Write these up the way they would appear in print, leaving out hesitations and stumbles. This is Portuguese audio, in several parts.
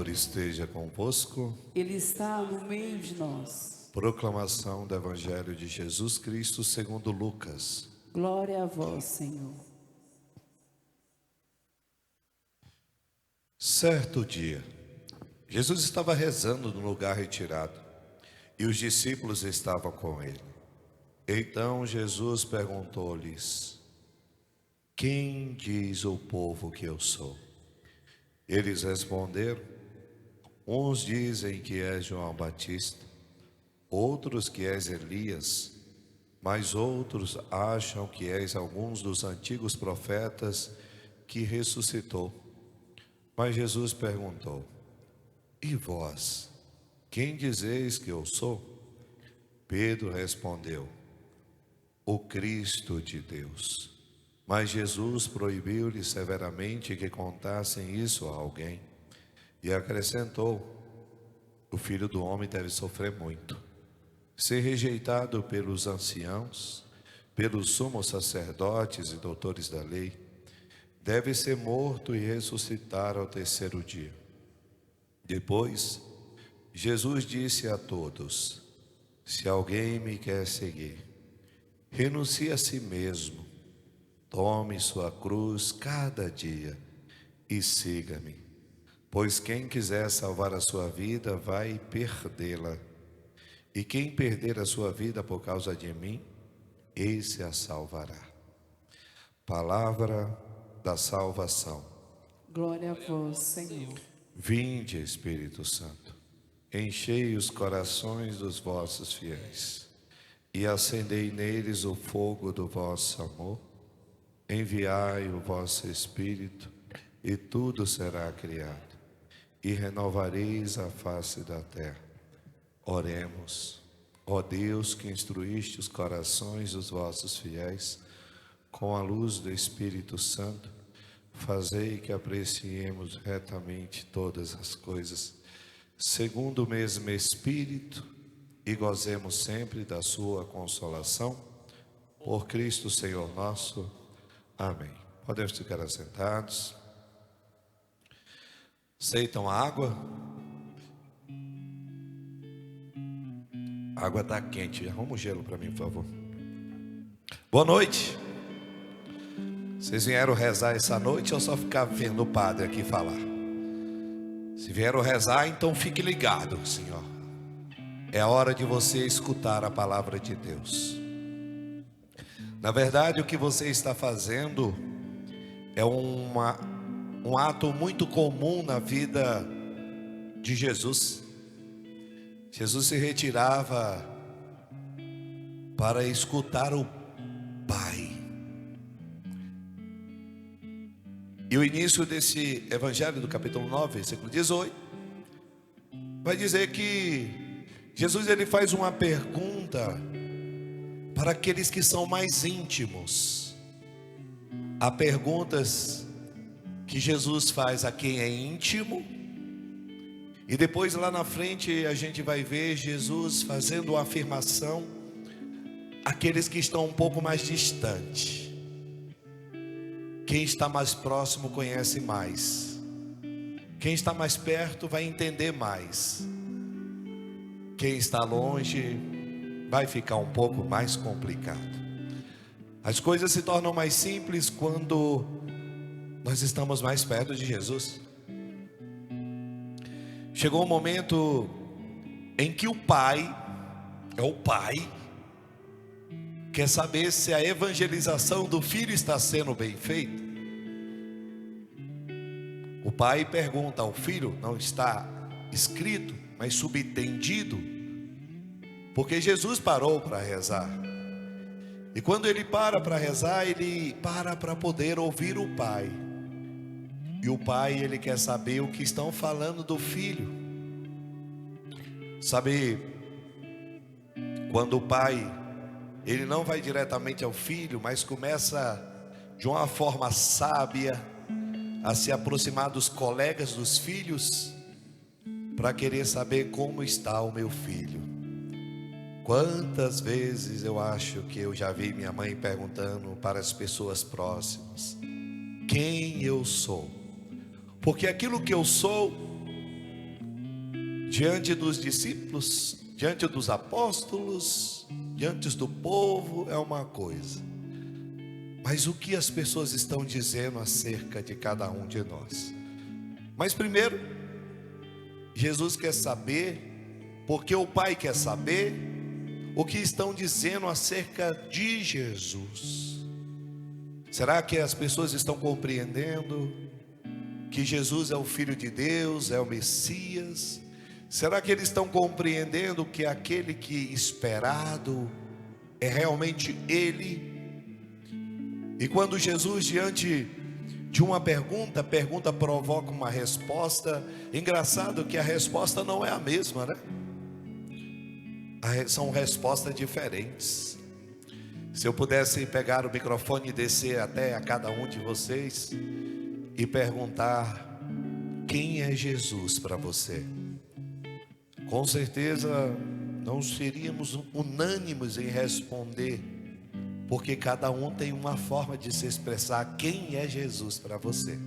Senhor esteja convosco. Ele está no meio de nós. Proclamação do Evangelho de Jesus Cristo segundo Lucas. Glória a vós, Senhor. Certo dia, Jesus estava rezando num lugar retirado e os discípulos estavam com ele. Então Jesus perguntou-lhes: quem diz o povo que eu sou? Eles responderam: uns dizem que és João Batista, outros que és Elias, mas outros acham que és alguns dos antigos profetas que ressuscitou. Mas Jesus perguntou: e vós, quem dizeis que eu sou? Pedro respondeu: o Cristo de Deus. Mas Jesus proibiu-lhe severamente que contassem isso a alguém e acrescentou: o Filho do Homem deve sofrer muito, ser rejeitado pelos anciãos, pelos sumos sacerdotes e doutores da lei, deve ser morto e ressuscitar ao terceiro dia. Depois, Jesus disse a todos: se alguém me quer seguir, renuncie a si mesmo, tome sua cruz cada dia e siga-me. Pois quem quiser salvar a sua vida vai perdê-la, e quem perder a sua vida por causa de mim, esse a salvará. Palavra da salvação. Glória a vós, Senhor. Vinde, Espírito Santo, enchei os corações dos vossos fiéis e acendei neles o fogo do vosso amor. Enviai o vosso Espírito e tudo será criado, e renovareis a face da terra. Oremos. Ó Deus, que instruíste os corações dos vossos fiéis com a luz do Espírito Santo, fazei que apreciemos retamente todas as coisas, segundo o mesmo Espírito, e gozemos sempre da sua consolação. Por Cristo Senhor nosso. Amém. Podemos ficar assentados. Aceitam a água? A água está quente. Arruma o gelo para mim, por favor. Boa noite. Vocês vieram rezar essa noite ou só ficar vendo o padre aqui falar? Se vieram rezar, então fique ligado, Senhor. É a hora de você escutar a palavra de Deus. Na verdade, o que você está fazendo é um ato muito comum na vida de Jesus. Jesus se retirava para escutar o Pai. E o início desse evangelho do capítulo 9, versículo 18, vai dizer que Jesus ele faz uma pergunta para aqueles que são mais íntimos. Há perguntas que Jesus faz a quem é íntimo, e depois lá na frente a gente vai ver Jesus fazendo uma afirmação àqueles que estão um pouco mais distantes. Quem está mais próximo conhece mais, quem está mais perto vai entender mais, quem está longe vai ficar um pouco mais complicado. As coisas se tornam mais simples quando nós estamos mais perto de Jesus. Chegou um momento em que o Pai quer saber se a evangelização do Filho está sendo bem feita. O Pai pergunta ao Filho, não está escrito, mas subentendido, porque Jesus parou para rezar. E quando ele para rezar, ele para poder ouvir o Pai. E o Pai, ele quer saber o que estão falando do Filho. Sabe, quando o Pai, ele não vai diretamente ao Filho, mas começa de uma forma sábia a se aproximar dos colegas dos filhos, para querer saber como está o meu filho. Quantas vezes eu acho que eu já vi minha mãe perguntando para as pessoas próximas: quem eu sou? Porque aquilo que eu sou diante dos discípulos, diante dos apóstolos, diante do povo é uma coisa, mas o que as pessoas estão dizendo acerca de cada um de nós? Mas primeiro, Jesus quer saber, porque o Pai quer saber, o que estão dizendo acerca de Jesus. Será que as pessoas estão compreendendo que Jesus é o Filho de Deus, é o Messias? Será que eles estão compreendendo que aquele que esperado é realmente Ele? E quando Jesus, diante de uma pergunta provoca uma resposta. Engraçado que a resposta não é a mesma, né? São respostas diferentes. Se eu pudesse pegar o microfone e descer até a cada um de vocês e perguntar: quem é Jesus para você? Com certeza não seríamos unânimes em responder, porque cada um tem uma forma de se expressar quem é Jesus para você.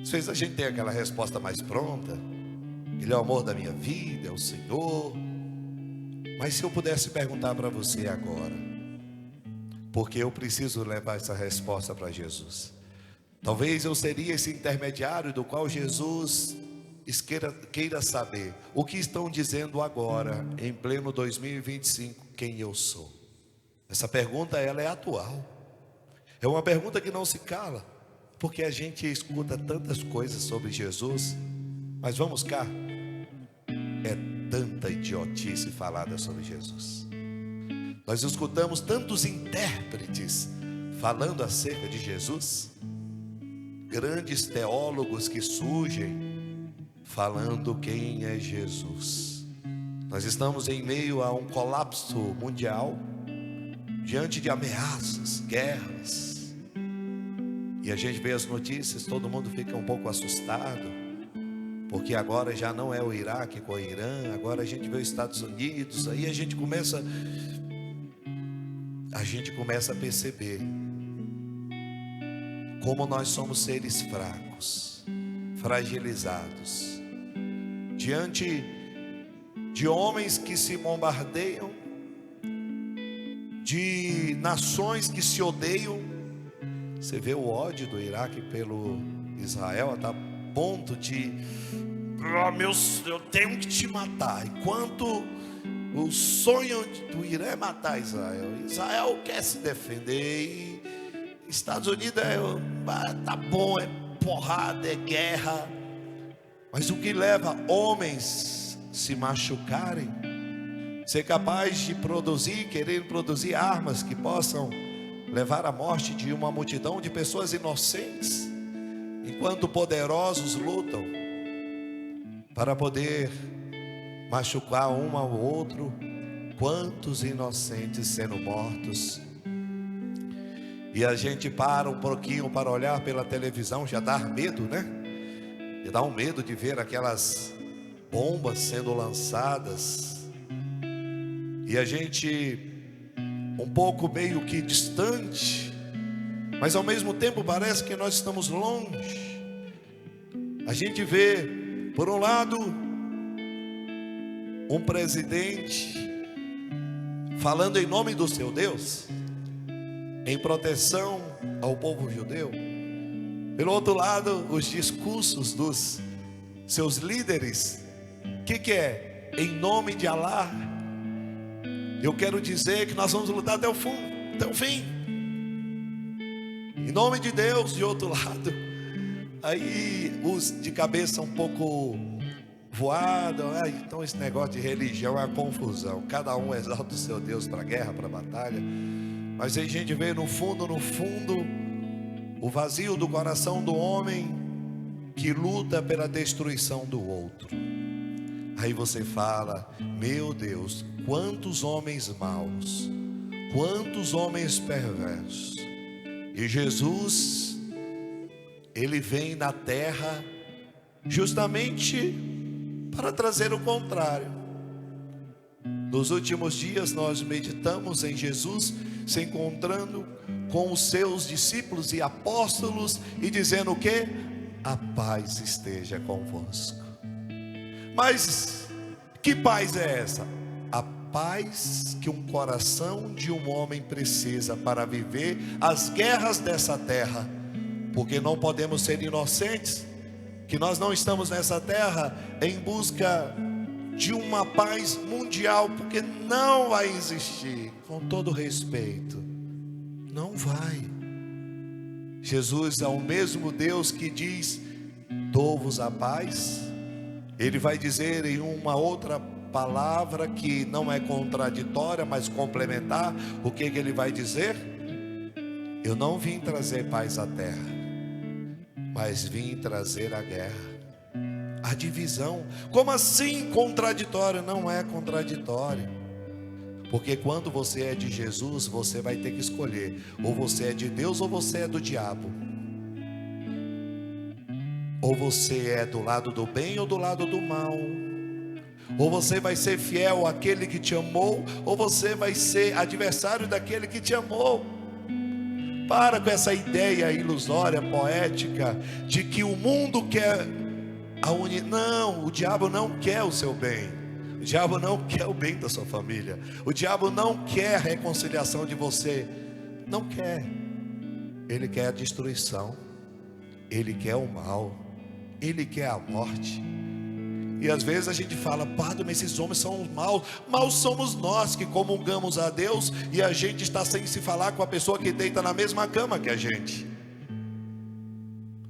Às vezes a gente tem aquela resposta mais pronta: Ele é o amor da minha vida, é o Senhor. Mas se eu pudesse perguntar para você agora, porque eu preciso levar essa resposta para Jesus, talvez eu seria esse intermediário do qual Jesus queira saber o que estão dizendo agora, em pleno 2025, quem eu sou. Essa pergunta, ela é atual, é uma pergunta que não se cala, porque a gente escuta tantas coisas sobre Jesus, mas vamos cá, é tanta idiotice falada sobre Jesus. Nós escutamos tantos intérpretes falando acerca de Jesus, grandes teólogos que surgem falando quem é Jesus. Nós estamos em meio a um colapso mundial, diante de ameaças, guerras, e a gente vê as notícias, todo mundo fica um pouco assustado, porque agora já não é o Iraque com o Irã, agora a gente vê os Estados Unidos. Aí a gente começa a perceber como nós somos seres fracos, fragilizados, diante de homens que se bombardeiam, de nações que se odeiam. Você vê o ódio do Iraque pelo Israel, está a ponto de: eu tenho que te matar. Enquanto o sonho do Irã é matar Israel, Israel quer se defender, e Estados Unidos tá bom, é porrada, é guerra. Mas o que leva homens se machucarem, ser capaz de querer produzir armas que possam levar à morte de uma multidão de pessoas inocentes, enquanto poderosos lutam para poder machucar um ao outro, quantos inocentes sendo mortos. E a gente para um pouquinho para olhar pela televisão, já dá medo, né? Já dá um medo de ver aquelas bombas sendo lançadas, e a gente um pouco meio que distante, mas ao mesmo tempo parece que nós estamos longe. A gente vê, por um lado, um presidente falando em nome do seu Deus, em proteção ao povo judeu. Pelo outro lado, os discursos dos seus líderes, que é? Em nome de Alá. Eu quero dizer que nós vamos lutar até o fim, em nome de Deus. De outro lado, aí os de cabeça um pouco voado, então esse negócio de religião é uma confusão, cada um exalta o seu Deus para a guerra, para a batalha. Mas aí a gente vê no fundo, o vazio do coração do homem que luta pela destruição do outro. Aí você fala: meu Deus, quantos homens maus, quantos homens perversos. E Jesus, Ele vem na terra justamente para trazer o contrário. Nos últimos dias nós meditamos em Jesus se encontrando com os seus discípulos e apóstolos e dizendo o quê? A paz esteja convosco. Mas que paz é essa? A paz que um coração de um homem precisa para viver as guerras dessa terra. Porque não podemos ser inocentes, que nós não estamos nessa terra em busca de uma paz mundial, porque não vai existir, com todo respeito, não vai. Jesus é o mesmo Deus que diz: dou-vos a paz. Ele vai dizer em uma outra palavra que não é contraditória, mas complementar. O que ele vai dizer? Eu não vim trazer paz à terra, mas vim trazer a guerra, a divisão. Como assim contraditório? Não é contraditório, porque quando você é de Jesus, você vai ter que escolher: ou você é de Deus ou você é do diabo. Ou você é do lado do bem ou do lado do mal. Ou você vai ser fiel àquele que te amou, ou você vai ser adversário daquele que te amou. Para com essa ideia ilusória, poética, de que o mundo quer a unidade. Não, o diabo não quer o seu bem. O diabo não quer o bem da sua família. O diabo não quer a reconciliação de você. Não quer. Ele quer a destruição. Ele quer o mal. Ele quer a morte. E às vezes a gente fala: padre, mas esses homens são maus. Maus somos nós que comungamos a Deus e a gente está sem se falar com a pessoa que deita na mesma cama que a gente.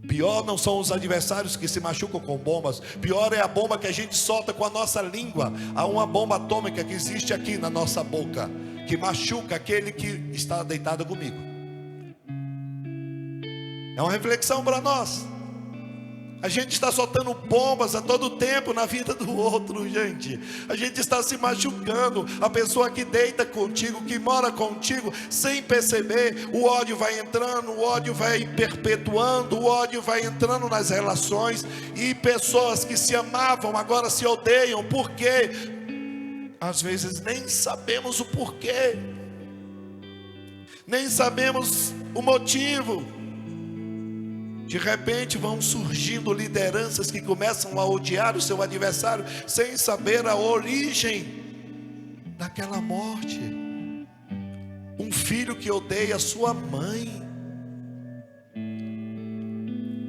Pior não são os adversários que se machucam com bombas. Pior é a bomba que a gente solta com a nossa língua. Há uma bomba atômica que existe aqui na nossa boca, que machuca aquele que está deitado comigo. É uma reflexão para nós. A gente está soltando bombas a todo tempo na vida do outro, gente. A gente está se machucando. A pessoa que deita contigo, que mora contigo, sem perceber, o ódio vai entrando, o ódio vai perpetuando, o ódio vai entrando nas relações. E pessoas que se amavam agora se odeiam. Por quê? Às vezes nem sabemos o porquê, nem sabemos o motivo. De repente vão surgindo lideranças que começam a odiar o seu adversário, sem saber a origem daquela morte. Um filho que odeia sua mãe,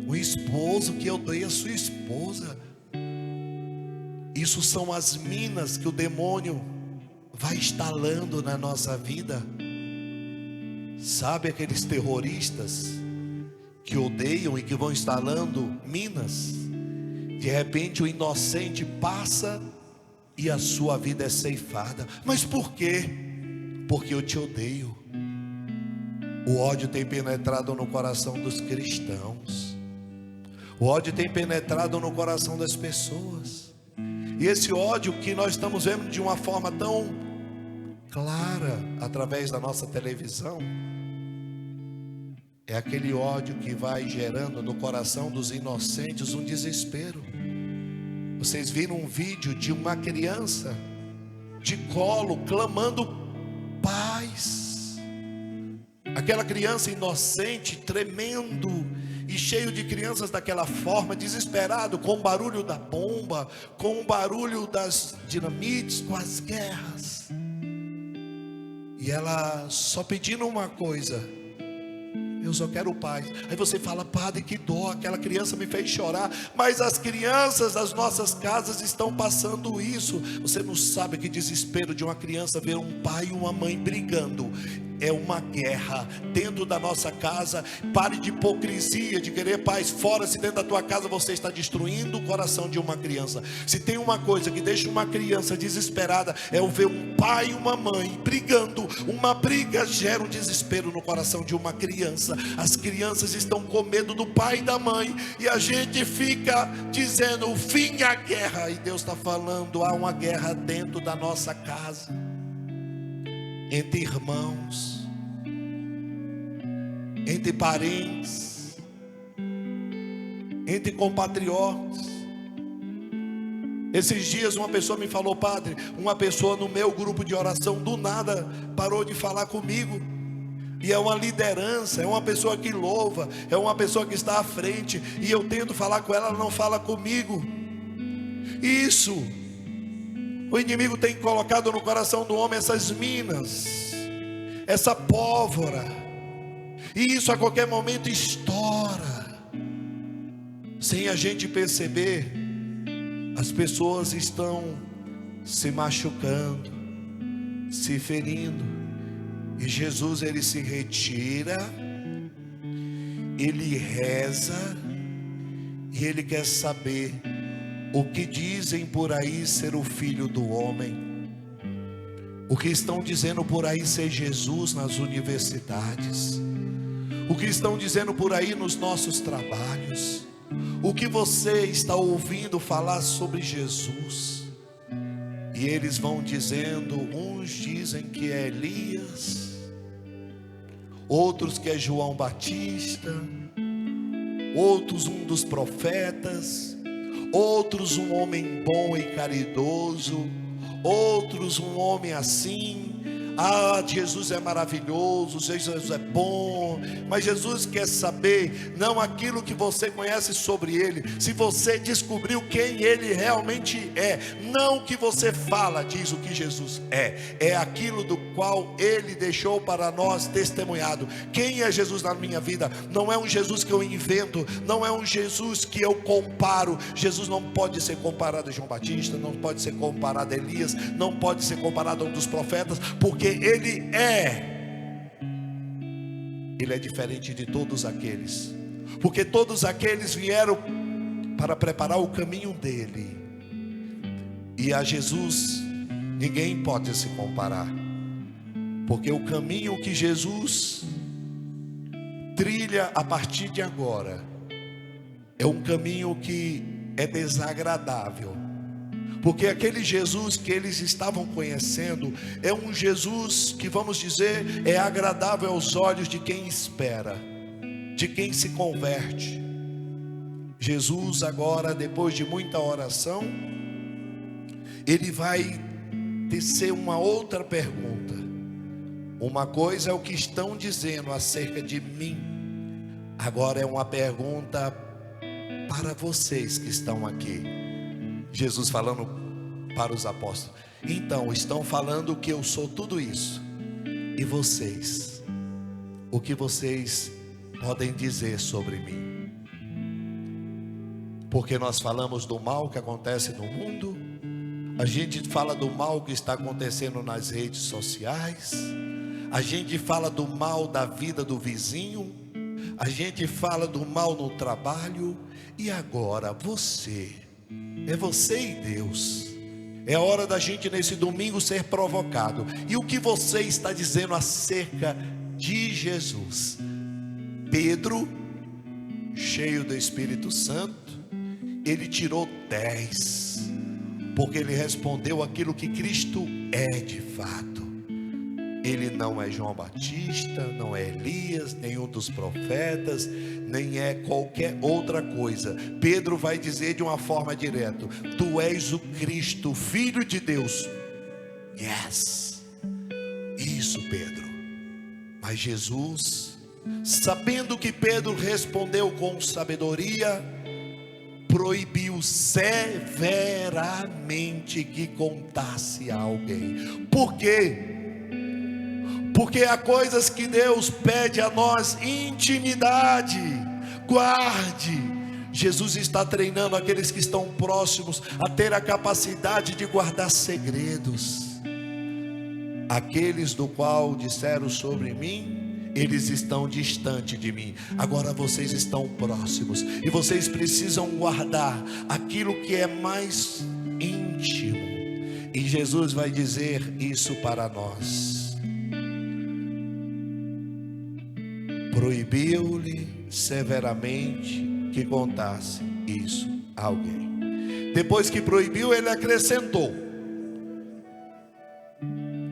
um esposo que odeia sua esposa. Isso são as minas que o demônio vai instalando na nossa vida. Sabe aqueles terroristas que odeiam e que vão instalando minas? De repente o inocente passa e a sua vida é ceifada. Mas por quê? Porque eu te odeio. O ódio tem penetrado no coração dos cristãos. O ódio tem penetrado no coração das pessoas. E esse ódio que nós estamos vendo de uma forma tão clara através da nossa televisão, é aquele ódio que vai gerando no coração dos inocentes um desespero. Vocês viram um vídeo de uma criança de colo clamando paz. Aquela criança inocente, tremendo, e cheio de crianças daquela forma, desesperado, com o barulho da bomba, com o barulho das dinamites, com as guerras. E ela só pedindo uma coisa: eu só quero paz. Aí você fala: padre, que dó, aquela criança me fez chorar. Mas as crianças das nossas casas estão passando isso. Você não sabe que desespero de uma criança ver um pai e uma mãe brigando. É uma guerra dentro da nossa casa. Pare de hipocrisia, de querer paz fora. Se dentro da tua casa você está destruindo o coração de uma criança. Se tem uma coisa que deixa uma criança desesperada, é o ver um pai e uma mãe brigando. Uma briga gera um desespero no coração de uma criança. As crianças estão com medo do pai e da mãe, e a gente fica dizendo: o fim é a guerra. E Deus está falando: há uma guerra dentro da nossa casa, entre irmãos, entre parentes, entre compatriotas. Esses dias uma pessoa me falou: padre, uma pessoa no meu grupo de oração do nada parou de falar comigo. E é uma liderança, é uma pessoa que louva, é uma pessoa que está à frente, e eu tento falar com ela, ela não fala comigo. Isso, o inimigo tem colocado no coração do homem essas minas, essa pólvora, e isso a qualquer momento estoura, sem a gente perceber. As pessoas estão se machucando, se ferindo, e Jesus, ele se retira, ele reza, e ele quer saber o que dizem por aí ser o Filho do Homem, o que estão dizendo por aí ser Jesus nas universidades, o que estão dizendo por aí nos nossos trabalhos, o que você está ouvindo falar sobre Jesus. E eles vão dizendo, uns dizem que é Elias, outros que é João Batista, outros um dos profetas, outros um homem bom e caridoso, outros um homem assim. Ah, Jesus é maravilhoso, Jesus é bom, mas Jesus quer saber, não aquilo que você conhece sobre Ele, se você descobriu quem Ele realmente é, não o que você fala, diz o que Jesus é aquilo do qual Ele deixou para nós testemunhado. Quem é Jesus na minha vida? Não é um Jesus que eu invento, não é um Jesus que eu comparo. Jesus não pode ser comparado a João Batista, não pode ser comparado a Elias, não pode ser comparado a um dos profetas, porque Ele é diferente de todos aqueles, porque todos aqueles vieram para preparar o caminho dele, e a Jesus ninguém pode se comparar, porque o caminho que Jesus trilha a partir de agora é um caminho que é desagradável, porque aquele Jesus que eles estavam conhecendo é um Jesus que, vamos dizer, é agradável aos olhos de quem espera, de quem se converte. Jesus agora, depois de muita oração, ele vai tecer uma outra pergunta. Uma coisa é o que estão dizendo acerca de mim, agora é uma pergunta para vocês que estão aqui. Jesus falando para os apóstolos: então, estão falando que eu sou tudo isso, e vocês, o que vocês podem dizer sobre mim? Porque nós falamos do mal que acontece no mundo, a gente fala do mal que está acontecendo nas redes sociais, a gente fala do mal da vida do vizinho, a gente fala do mal no trabalho, e agora você, é você e Deus. É hora da gente nesse domingo ser provocado. E o que você está dizendo acerca de Jesus? Pedro, cheio do Espírito Santo, ele tirou 10, porque ele respondeu aquilo que Cristo é de fato. Ele não é João Batista, não é Elias, nenhum dos profetas, nem é qualquer outra coisa. Pedro vai dizer de uma forma direta: tu és o Cristo, Filho de Deus. Yes, isso, Pedro. Mas Jesus, sabendo que Pedro respondeu com sabedoria, proibiu severamente que contasse a alguém. Por quê? Porque há coisas que Deus pede a nós intimidade, guarde. Jesus está treinando aqueles que estão próximos a ter a capacidade de guardar segredos. Aqueles do qual disseram sobre mim, eles estão distante de mim, agora vocês estão próximos, e vocês precisam guardar aquilo que é mais íntimo, e Jesus vai dizer isso para nós. Proibiu-lhe severamente que contasse isso a alguém. Depois que proibiu, ele acrescentou: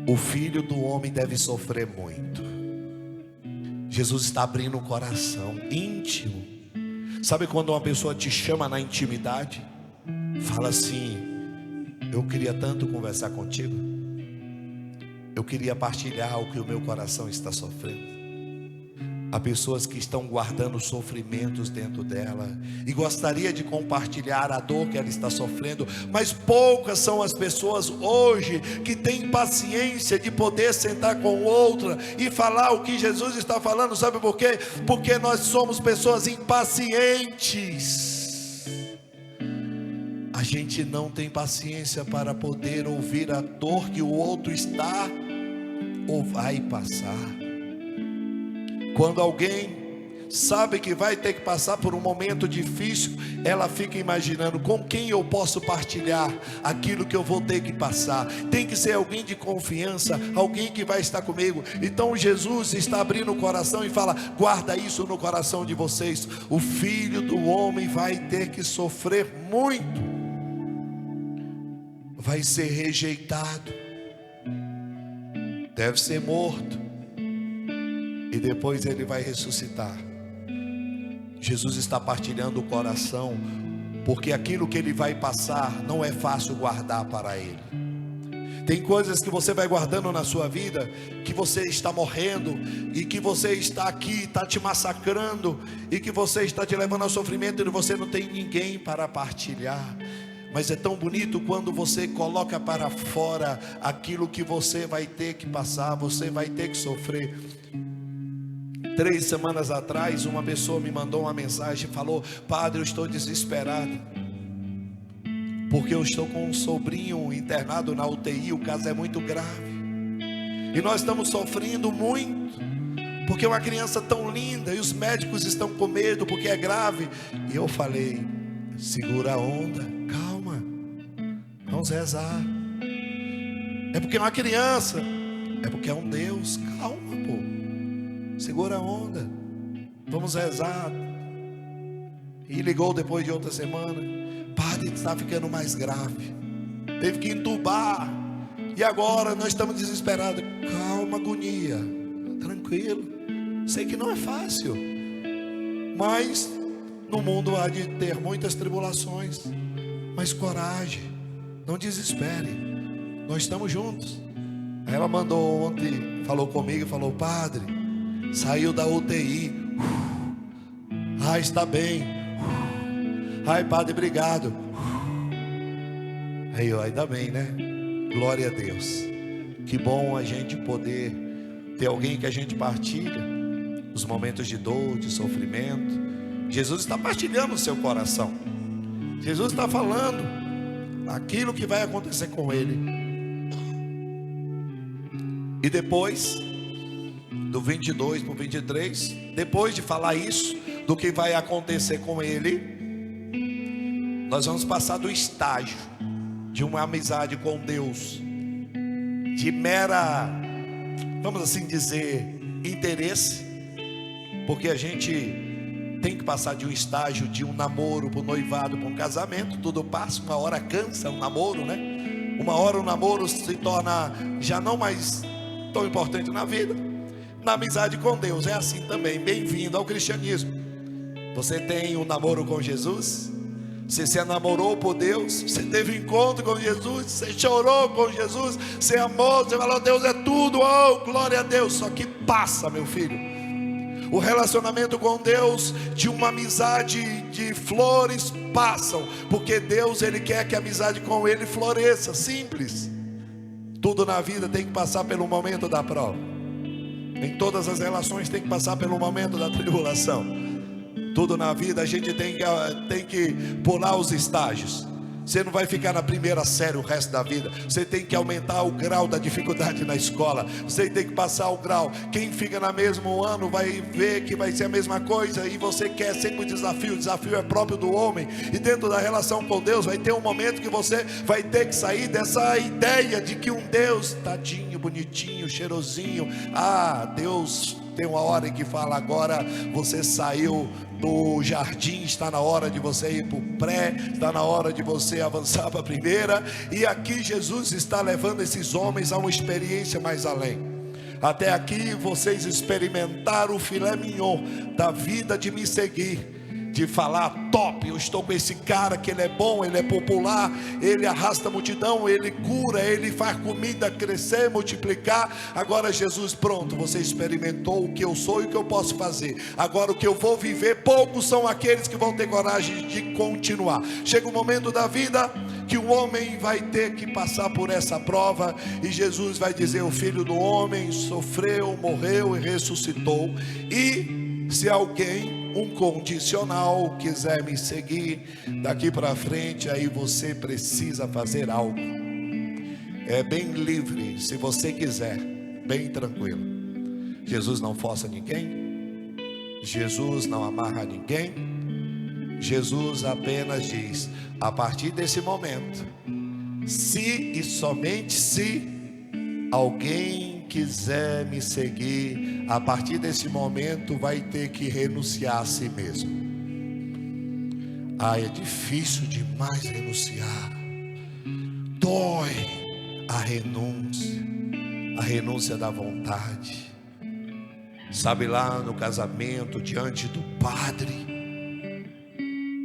o Filho do Homem deve sofrer muito. Jesus está abrindo o coração íntimo. Sabe quando uma pessoa te chama na intimidade, fala assim: eu queria tanto conversar contigo, eu queria partilhar o que o meu coração está sofrendo. Há pessoas que estão guardando sofrimentos dentro dela e gostaria de compartilhar a dor que ela está sofrendo, mas poucas são as pessoas hoje que têm paciência de poder sentar com outra e falar o que Jesus está falando. Sabe por quê? Porque nós somos pessoas impacientes. A gente não tem paciência para poder ouvir a dor que o outro está ou vai passar. Quando alguém sabe que vai ter que passar por um momento difícil, ela fica imaginando com quem eu posso partilhar aquilo que eu vou ter que passar. Tem que ser alguém de confiança, alguém que vai estar comigo. Então Jesus está abrindo o coração e fala: guarda isso no coração de vocês. O Filho do Homem vai ter que sofrer muito, vai ser rejeitado, deve ser morto, e depois ele vai ressuscitar. Jesus está partilhando o coração, porque aquilo que ele vai passar não é fácil guardar para ele. Tem coisas que você vai guardando na sua vida, que você está morrendo, e que você está aqui, está te massacrando, e que você está te levando ao sofrimento, e você não tem ninguém para partilhar. Mas é tão bonito quando você coloca para fora aquilo que você vai ter que passar, você vai ter que sofrer. 3 semanas atrás, uma pessoa me mandou uma mensagem e falou: padre, eu estou desesperado, porque eu estou com um sobrinho internado na UTI, o caso é muito grave, e nós estamos sofrendo muito, porque é uma criança tão linda, e os médicos estão com medo, porque é grave. E eu falei: segura a onda, calma, vamos rezar. É porque é uma criança, é porque é um Deus, calma, pô. Segura a onda, vamos rezar. E ligou depois de outra semana: padre, está ficando mais grave, teve que entubar, e agora nós estamos desesperados. Calma, agonia, tranquilo, sei que não é fácil, mas no mundo há de ter muitas tribulações, mas coragem, não desespere, nós estamos juntos. Aí ela mandou ontem, falou comigo e falou: padre, saiu da UTI, está bem, ai padre, obrigado. Aí eu: ainda bem, né? Glória a Deus. Que bom a gente poder ter alguém que a gente partilha os momentos de dor, de sofrimento. Jesus está partilhando o seu coração, Jesus está falando aquilo que vai acontecer com ele. E depois do 22 para o 23, depois de falar isso, do que vai acontecer com ele, nós vamos passar do estágio de uma amizade com Deus, de mera, vamos assim dizer, interesse, porque a gente tem que passar de um estágio de um namoro para um noivado, para um casamento. Tudo passa, uma hora cansa um namoro, né? Uma hora o namoro se torna já não mais tão importante na vida. Na amizade com Deus é assim também. Bem-vindo ao cristianismo. Você tem um namoro com Jesus, você se namorou por Deus, você teve encontro com Jesus, você chorou com Jesus, você amou, você falou: Deus é tudo, oh, glória a Deus. Só que passa, meu filho, o relacionamento com Deus, de uma amizade de flores, passam, porque Deus, Ele quer que a amizade com Ele floresça. Simples. Tudo na vida tem que passar pelo momento da prova. Em todas as relações tem que passar pelo momento da tribulação. Tudo na vida a gente tem que pular os estágios. Você não vai ficar na primeira série o resto da vida. Você tem que aumentar o grau da dificuldade na escola. Você tem que passar o grau. Quem fica no mesmo ano vai ver que vai ser a mesma coisa. E você quer sempre o desafio. O desafio é próprio do homem. E dentro da relação com Deus vai ter um momento que você vai ter que sair dessa ideia de que um Deus tadinho, bonitinho, cheirosinho. Deus tem uma hora em que fala: agora você saiu do jardim, está na hora de você ir para o pré, está na hora de você avançar para a primeira. E aqui Jesus está levando esses homens a uma experiência mais além. Até aqui vocês experimentaram o filé mignon da vida de me seguir. de falar top, eu estou com esse cara que ele é bom, ele é popular, ele arrasta a multidão, ele cura, ele faz comida crescer, multiplicar. Agora Jesus, pronto, você experimentou o que eu sou e o que eu posso fazer. Agora o que eu vou viver, poucos são aqueles que vão ter coragem de continuar. Chega um momento da vida que o homem vai ter que passar por essa prova, e Jesus vai dizer: o Filho do Homem sofreu, morreu e ressuscitou. E se alguém, um condicional, quiser me seguir daqui para frente, aí você precisa fazer algo. É bem livre, se você quiser, bem tranquilo. Jesus não força ninguém, Jesus não amarra ninguém. Jesus apenas diz: a partir desse momento, se e somente se alguém quiser me seguir, a partir desse momento vai ter que renunciar a si mesmo. É difícil demais renunciar. Dói a renúncia da vontade. Sabe, lá no casamento, diante do padre,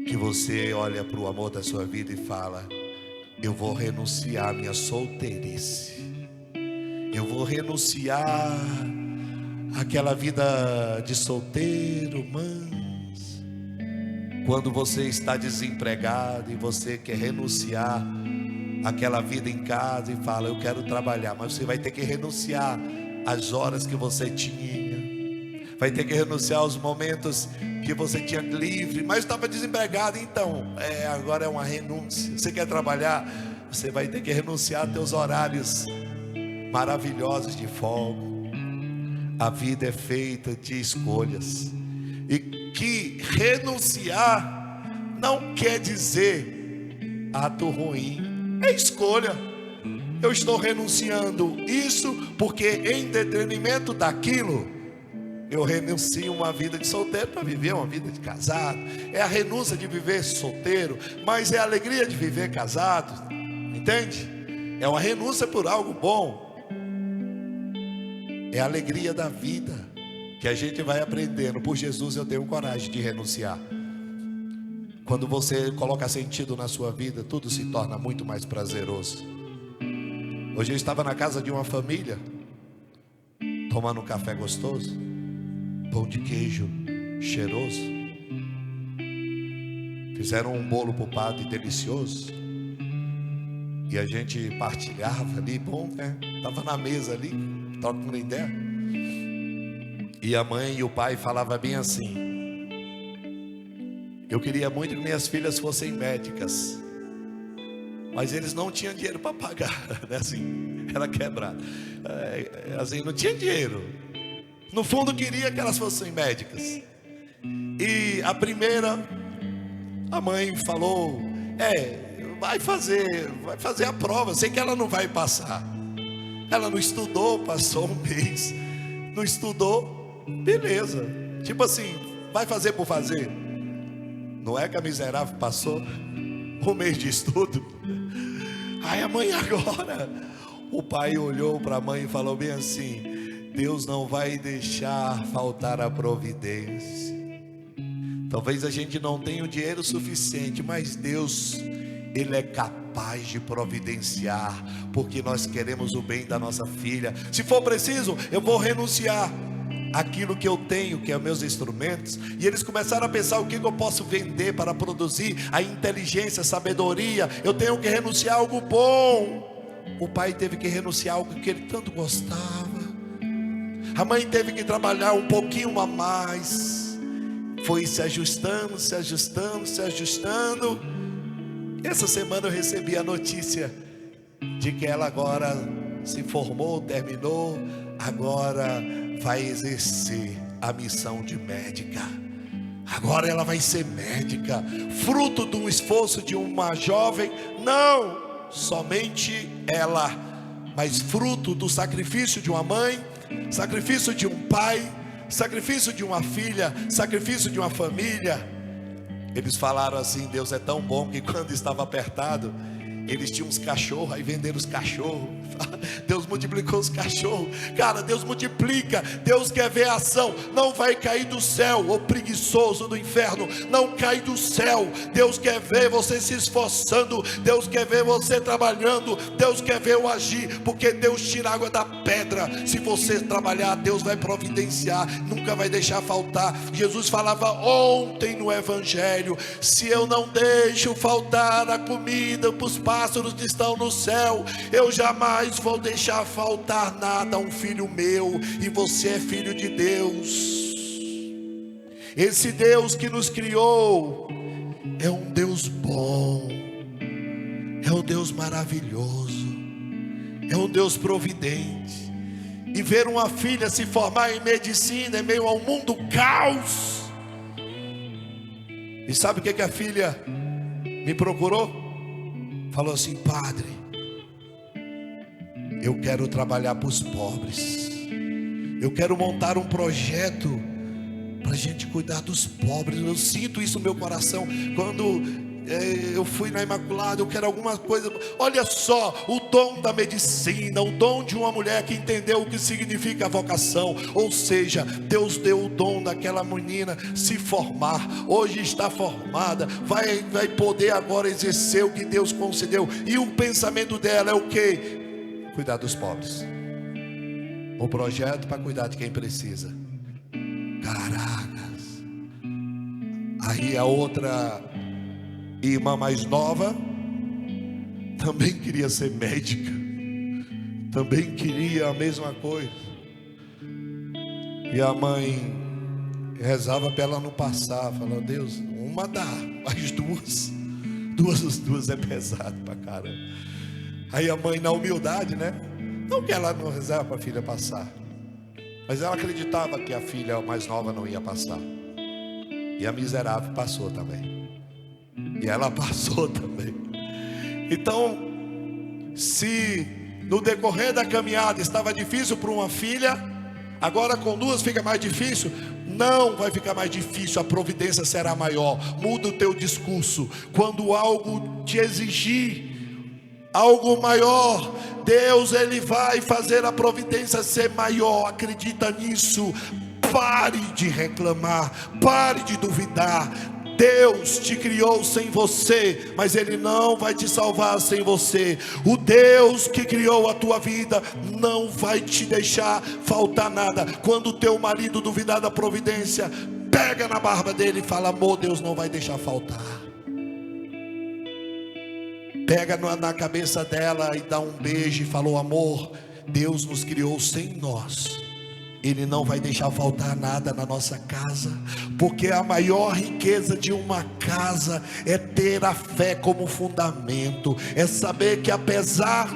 que você olha para o amor da sua vida e fala: eu vou renunciar à minha solteirice, eu vou renunciar àquela vida de solteiro, mas quando você está desempregado e você quer renunciar àquela vida em casa e fala: eu quero trabalhar, mas você vai ter que renunciar às horas que você tinha, vai ter que renunciar aos momentos que você tinha livre, mas estava desempregado. Então, agora é uma renúncia. Você quer trabalhar, você vai ter que renunciar a teus horários maravilhosos de folga. A vida é feita de escolhas, e que renunciar não quer dizer ato ruim, é escolha. Eu estou renunciando isso porque, em detrimento daquilo, eu renuncio uma vida de solteiro para viver uma vida de casado. É a renúncia de viver solteiro, mas é a alegria de viver casado, entende? É uma renúncia por algo bom. É a alegria da vida que a gente vai aprendendo. Por Jesus eu tenho coragem de renunciar. Quando você coloca sentido na sua vida, tudo se torna muito mais prazeroso. Hoje eu estava na casa de uma família, tomando um café gostoso, pão de queijo cheiroso, fizeram um bolo para o padre delicioso, e a gente partilhava ali, bom, né? Estava na mesa ali, trocando ideia, e a mãe e o pai falavam bem assim: eu queria muito que minhas filhas fossem médicas, mas eles não tinham dinheiro para pagar, né? Assim, era quebrado, assim, não tinha dinheiro. No fundo queria que elas fossem médicas. E a primeira, a mãe falou: vai fazer a prova, sei que ela não vai passar. Ela não estudou, passou um mês, não estudou, beleza, tipo assim, vai fazer por fazer. Não é que a miserável passou um mês de estudo. Aí a mãe agora, o pai olhou para a mãe e falou bem assim: Deus não vai deixar faltar a providência. Talvez a gente não tenha o dinheiro suficiente, mas Deus, Ele é capaz de providenciar, porque nós queremos o bem da nossa filha. Se for preciso, eu vou renunciar aquilo que eu tenho, que é meus instrumentos. E eles começaram a pensar: o que eu posso vender para produzir a inteligência, a sabedoria? Eu tenho que renunciar a algo bom. O pai teve que renunciar a algo que ele tanto gostava. A mãe teve que trabalhar um pouquinho a mais. Foi se ajustando, se ajustando, se ajustando. Essa semana eu recebi a notícia de que ela agora se formou, terminou, agora vai exercer a missão de médica. Agora ela vai ser médica, fruto do esforço de uma jovem, não somente ela, mas fruto do sacrifício de uma mãe, sacrifício de um pai, sacrifício de uma filha, sacrifício de uma família. Eles falaram assim: Deus é tão bom que quando estava apertado, Eles tinham uns cachorros, aí venderam os cachorros. Deus multiplicou os cachorros. Cara, Deus multiplica. Deus quer ver a ação. Não vai cair do céu, o preguiçoso do inferno. Não cai do céu. Deus quer ver você se esforçando. Deus quer ver você trabalhando. Deus quer ver o agir. Porque Deus tira água da pedra. Se você trabalhar, Deus vai providenciar. Nunca vai deixar faltar. Jesus falava ontem no Evangelho: se eu não deixo faltar a comida para os pássaros que estão no céu, eu jamais vou deixar faltar nada a um filho meu. E você é filho de Deus. Esse Deus que nos criou é um Deus bom, é um Deus maravilhoso, é um Deus providente. E ver uma filha se formar em medicina em meio ao mundo caos. E sabe o que a filha me procurou? Falou assim: padre, eu quero trabalhar para os pobres. Eu quero montar um projeto para a gente cuidar dos pobres. Eu sinto isso no meu coração. Quando eu fui na Imaculada, eu quero alguma coisa. Olha só, o dom da medicina, o dom de uma mulher que entendeu o que significa a vocação. Ou seja, Deus deu o dom daquela menina se formar. Hoje está formada, vai poder agora exercer o que Deus concedeu. E o pensamento dela é o quê? Cuidar dos pobres. O projeto para cuidar de quem precisa. Caracas. Aí a outra irmã mais nova também queria ser médica, também queria a mesma coisa. E a mãe rezava para ela não passar. Falou: Deus, uma dá, mas duas é pesado pra caramba. Aí a mãe, na humildade, né, não que ela não rezava para a filha passar, mas ela acreditava que a filha mais nova não ia passar. E a miserável passou também. E ela passou também. Então, se no decorrer da caminhada estava difícil para uma filha, agora com duas fica mais difícil. Não vai ficar mais difícil, a providência será maior. Muda o teu discurso. Quando algo te exigir algo maior, Deus, Ele vai fazer a providência ser maior. Acredita nisso. Pare de reclamar, pare de duvidar. Deus te criou sem você, mas Ele não vai te salvar sem você. O Deus que criou a tua vida não vai te deixar faltar nada. Quando o teu marido duvidar da providência, pega na barba dele e fala: amor, Deus não vai deixar faltar. Pega na cabeça dela e dá um beijo e falou: amor, Deus nos criou sem nós. Ele não vai deixar faltar nada na nossa casa, porque a maior riqueza de uma casa é ter a fé como fundamento, é saber que apesar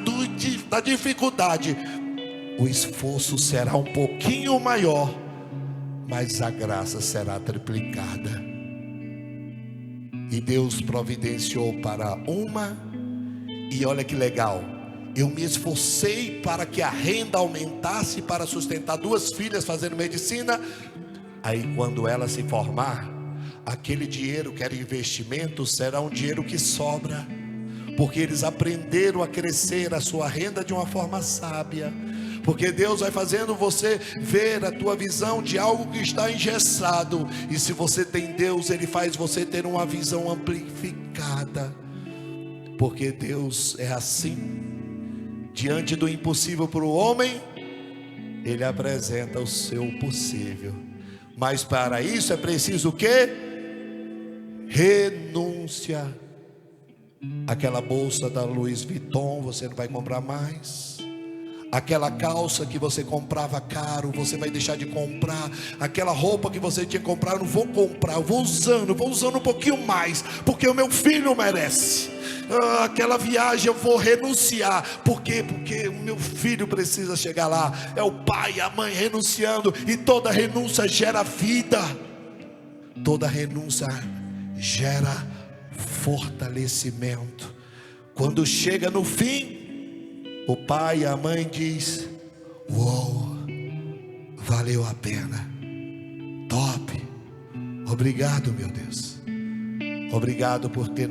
da dificuldade, o esforço será um pouquinho maior, mas a graça será triplicada. E Deus providenciou para uma, e olha que legal, eu me esforcei para que a renda aumentasse para sustentar duas filhas fazendo medicina. Aí quando ela se formar, aquele dinheiro que era investimento será um dinheiro que sobra, porque eles aprenderam a crescer a sua renda de uma forma sábia. Porque Deus vai fazendo você ver a tua visão de algo que está engessado, e se você tem Deus, Ele faz você ter uma visão amplificada. Porque Deus é assim. Diante do impossível para o homem, Ele apresenta o seu possível. Mas para isso é preciso o quê? Renúncia. Aquela bolsa da Louis Vuitton você não vai comprar mais. Aquela calça que você comprava caro, você vai deixar de comprar. Aquela roupa que você tinha que comprar, eu não vou comprar, eu vou usando um pouquinho mais, porque o meu filho merece. Aquela viagem eu vou renunciar. Por quê? Porque o meu filho precisa chegar lá. É o pai e a mãe renunciando. E toda renúncia gera vida. Toda renúncia gera fortalecimento. Quando chega no fim, o pai e a mãe diz: uou, valeu a pena. Top. Obrigado, meu Deus. Obrigado por ter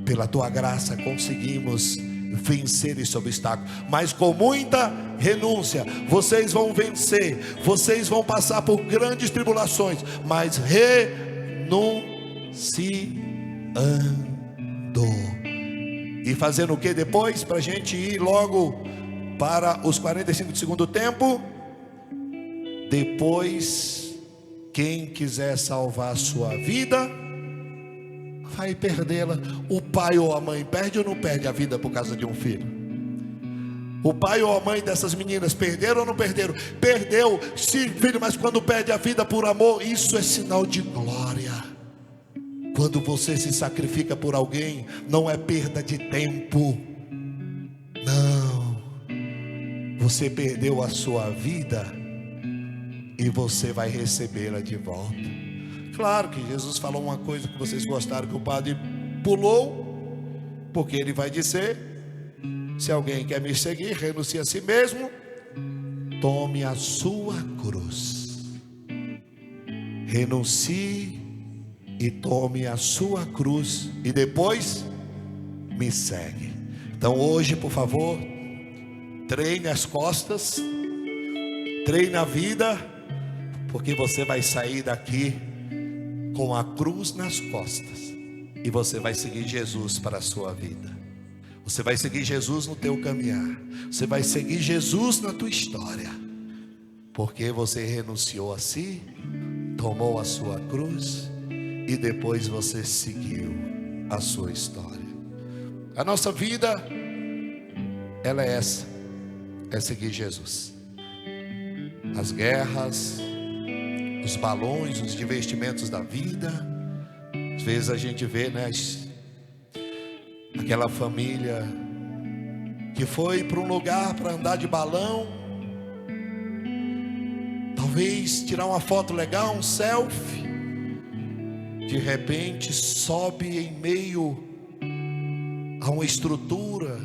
pela tua graça conseguimos vencer esse obstáculo, mas com muita renúncia. Vocês vão vencer, vocês vão passar por grandes tribulações, mas renunciando. E fazendo o que depois? Para a gente ir logo para os 45 de segundo tempo. Depois, quem quiser salvar a sua vida vai perdê-la. O pai ou a mãe perde ou não perde a vida por causa de um filho? O pai ou a mãe dessas meninas perderam ou não perderam? Perdeu, sim, filho, mas quando perde a vida por amor, isso é sinal de glória. Quando você se sacrifica por alguém, não é perda de tempo. Não, você perdeu a sua vida e você vai recebê-la de volta. Claro que Jesus falou uma coisa que vocês gostaram, que o padre pulou, porque ele vai dizer: se alguém quer me seguir, renuncie a si mesmo, tome a sua cruz. Renuncie e tome a sua cruz, e depois me segue. Então hoje, por favor, treine as costas, treine a vida, porque você vai sair daqui com a cruz nas costas, e você vai seguir Jesus para a sua vida. Você vai seguir Jesus no teu caminhar, você vai seguir Jesus na tua história, porque você renunciou a si, tomou a sua cruz, e depois você seguiu a sua história. A nossa vida, ela é essa, é seguir Jesus. As guerras, os balões, os divertimentos da vida. Às vezes a gente vê, né, aquela família que foi para um lugar para andar de balão, talvez tirar uma foto legal, um selfie. De repente sobe em meio a uma estrutura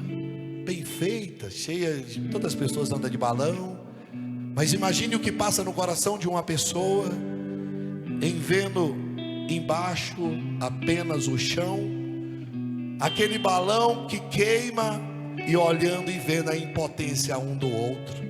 bem feita, cheia de todas as pessoas andam de balão. Mas imagine o que passa no coração de uma pessoa em vendo embaixo apenas o chão, aquele balão que queima, e olhando e vendo a impotência um do outro.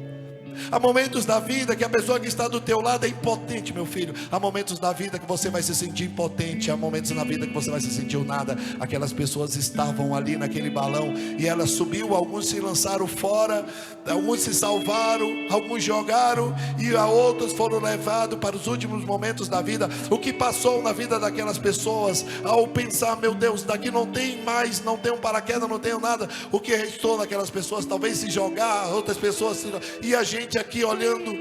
Há momentos da vida que a pessoa que está do teu lado é impotente, meu filho. Há momentos da vida que você vai se sentir impotente. Há momentos na vida que você vai se sentir o nada. Aquelas pessoas estavam ali naquele balão e ela subiu, alguns se lançaram fora, alguns se salvaram, alguns jogaram, e a outros foram levados para os últimos momentos da vida. O que passou na vida daquelas pessoas ao pensar: meu Deus, daqui não tem mais, não tem um paraquedas, não tenho nada. O que restou daquelas pessoas? Talvez se jogar, outras pessoas se... E a gente aqui olhando,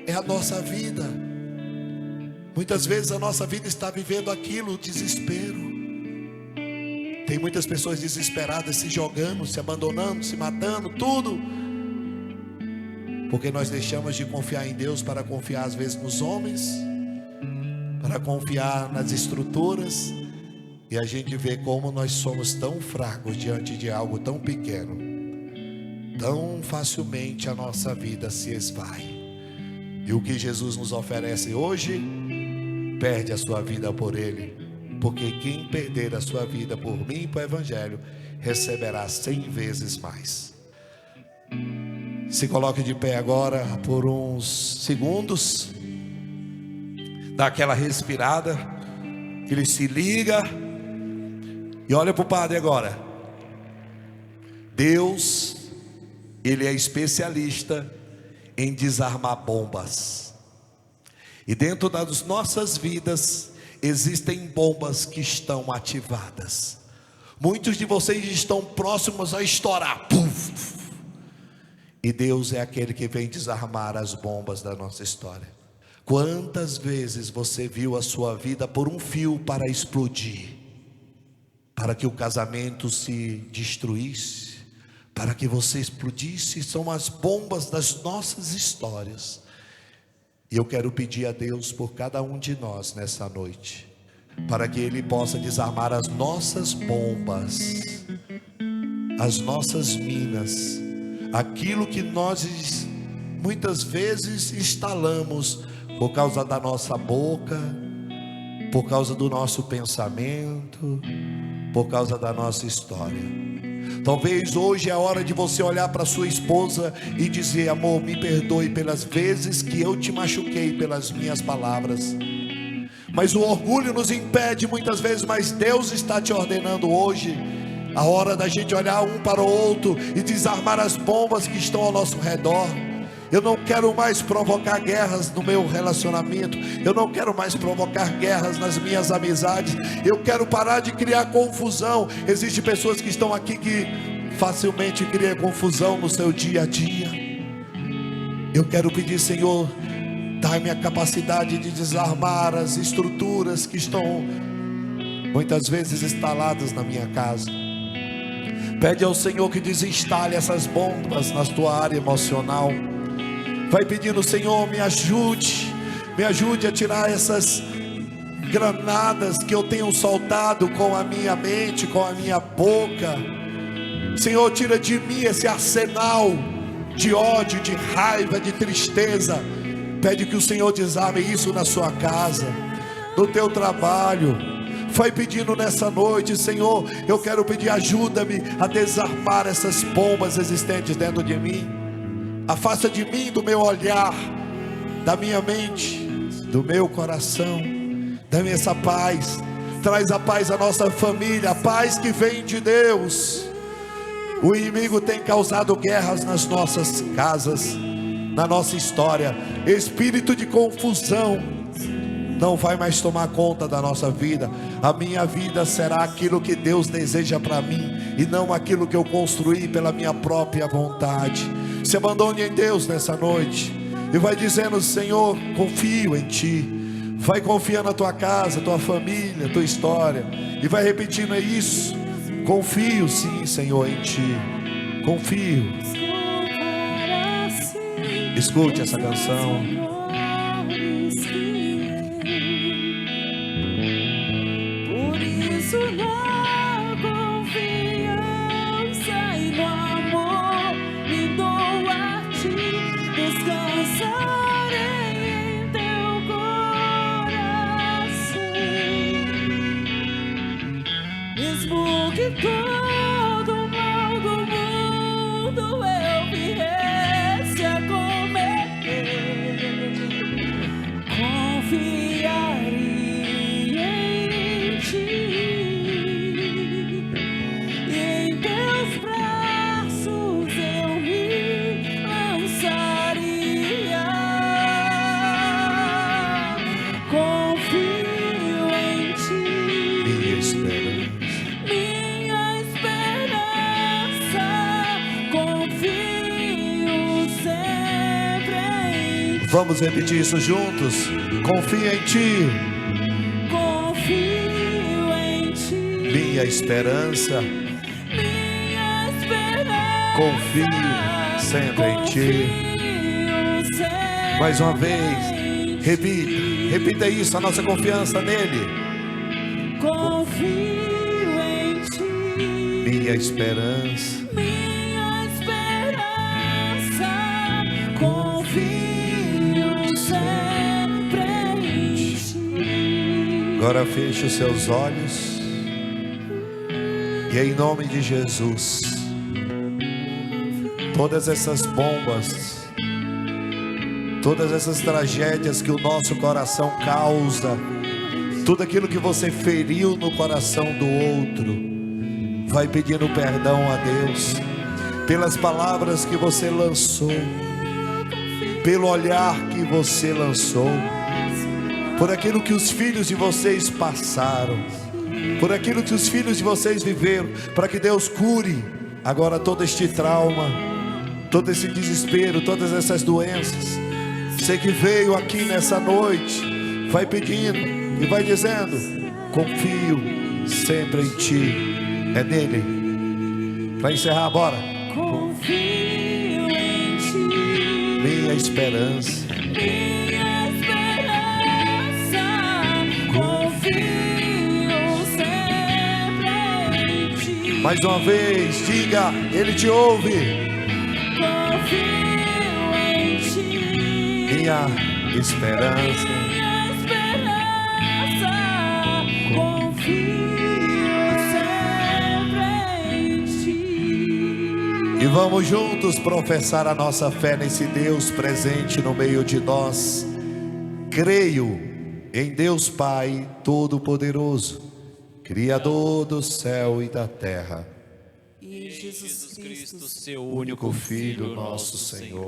é a nossa vida. Muitas vezes a nossa vida está vivendo aquilo, o desespero. Tem muitas pessoas desesperadas, se jogando, se abandonando, se matando, tudo porque nós deixamos de confiar em Deus para confiar às vezes nos homens, para confiar nas estruturas, e a gente vê como nós somos tão fracos diante de algo tão pequeno. Tão facilmente a nossa vida se esvai. E o que Jesus nos oferece hoje, perde a sua vida por Ele, porque quem perder a sua vida por mim e para o Evangelho, receberá 100 vezes mais. Se coloque de pé agora por uns segundos, dá aquela respirada, que ele se liga e olha para o padre agora. Deus, Ele é especialista em desarmar bombas. E dentro das nossas vidas existem bombas que estão ativadas. Muitos de vocês estão próximos a estourar. Puf! E Deus é aquele que vem desarmar as bombas da nossa história. Quantas vezes você viu a sua vida por um fio para explodir, para que o casamento se destruísse, para que você explodisse? São as bombas das nossas histórias. E eu quero pedir a Deus por cada um de nós nessa noite, para que Ele possa desarmar as nossas bombas, as nossas minas, aquilo que nós muitas vezes instalamos por causa da nossa boca, por causa do nosso pensamento, por causa da nossa história. Talvez hoje é a hora de você olhar para sua esposa e dizer: amor, me perdoe pelas vezes que eu te machuquei pelas minhas palavras. Mas o orgulho nos impede muitas vezes, mas Deus está te ordenando hoje a hora da gente olhar um para o outro e desarmar as bombas que estão ao nosso redor. Eu não quero mais provocar guerras no meu relacionamento. Eu não quero mais provocar guerras nas minhas amizades. Eu quero parar de criar confusão. Existem pessoas que estão aqui que facilmente criam confusão no seu dia a dia. Eu quero pedir: Senhor, dá-me a capacidade de desarmar as estruturas que estão muitas vezes instaladas na minha casa. Pede ao Senhor que desinstale essas bombas na tua área emocional. Vai pedindo: Senhor, me ajude a tirar essas granadas que eu tenho soltado com a minha mente, com a minha boca. Senhor, tira de mim esse arsenal de ódio, de raiva, de tristeza. Pede que o Senhor desarme isso na sua casa, no teu trabalho. Vai pedindo nessa noite: Senhor, eu quero pedir, ajuda-me a desarmar essas bombas existentes dentro de mim. Afasta de mim, do meu olhar, da minha mente, do meu coração. Dá-me essa paz. Traz a paz à nossa família, a paz que vem de Deus. O inimigo tem causado guerras nas nossas casas, na nossa história. Espírito de confusão não vai mais tomar conta da nossa vida. A minha vida será aquilo que Deus deseja para mim, e não aquilo que eu construí pela minha própria vontade. Se abandone em Deus nessa noite e vai dizendo: Senhor, confio em Ti. Vai confiando na tua casa, tua família, tua história, e vai repetindo: é isso. Confio sim, Senhor, em Ti. Confio. Escute essa canção. Por isso na confiança e no amor me dou a Ti, descansarei em Teu coração. Mesmo que todo o mal do mundo eu viesse a cometer, confiaria em Ti, e em Teus braços eu me lançaria. Confio em Ti, Minha esperança. minha esperança. Confio sempre em Ti. Vamos repetir isso juntos. Confia em Ti, Confio em Ti, minha esperança. minha esperança. Confio sempre em Ti. Confio sempre Mais uma vez, em Ti. repita isso, a nossa confiança nele. Confio em Ti, Minha esperança. minha esperança. Confio sempre em Ti. Agora feche os seus olhos e em nome de Jesus, todas essas bombas, todas essas tragédias que o nosso coração causa, tudo aquilo que você feriu no coração do outro, vai pedindo perdão a Deus pelas palavras que você lançou, pelo olhar que você lançou, por aquilo que os filhos de vocês passaram, por aquilo que os filhos de vocês viveram, para que Deus cure agora todo este trauma, todo esse desespero, todas essas doenças. Você que veio aqui nessa noite, vai pedindo e vai dizendo: confio sempre em Ti. É nele. Para encerrar, bora. Confio em Ti, Minha esperança. minha esperança. Confio sempre em Ti. Mais uma vez, diga, Ele te ouve. Confio em Ti, Minha esperança. minha esperança. Confio sempre E vamos juntos professar a nossa fé nesse Deus presente no meio de nós. Creio em Deus Pai Todo-Poderoso, Criador do céu e da terra, E em Jesus Cristo, seu único Filho, nosso Senhor,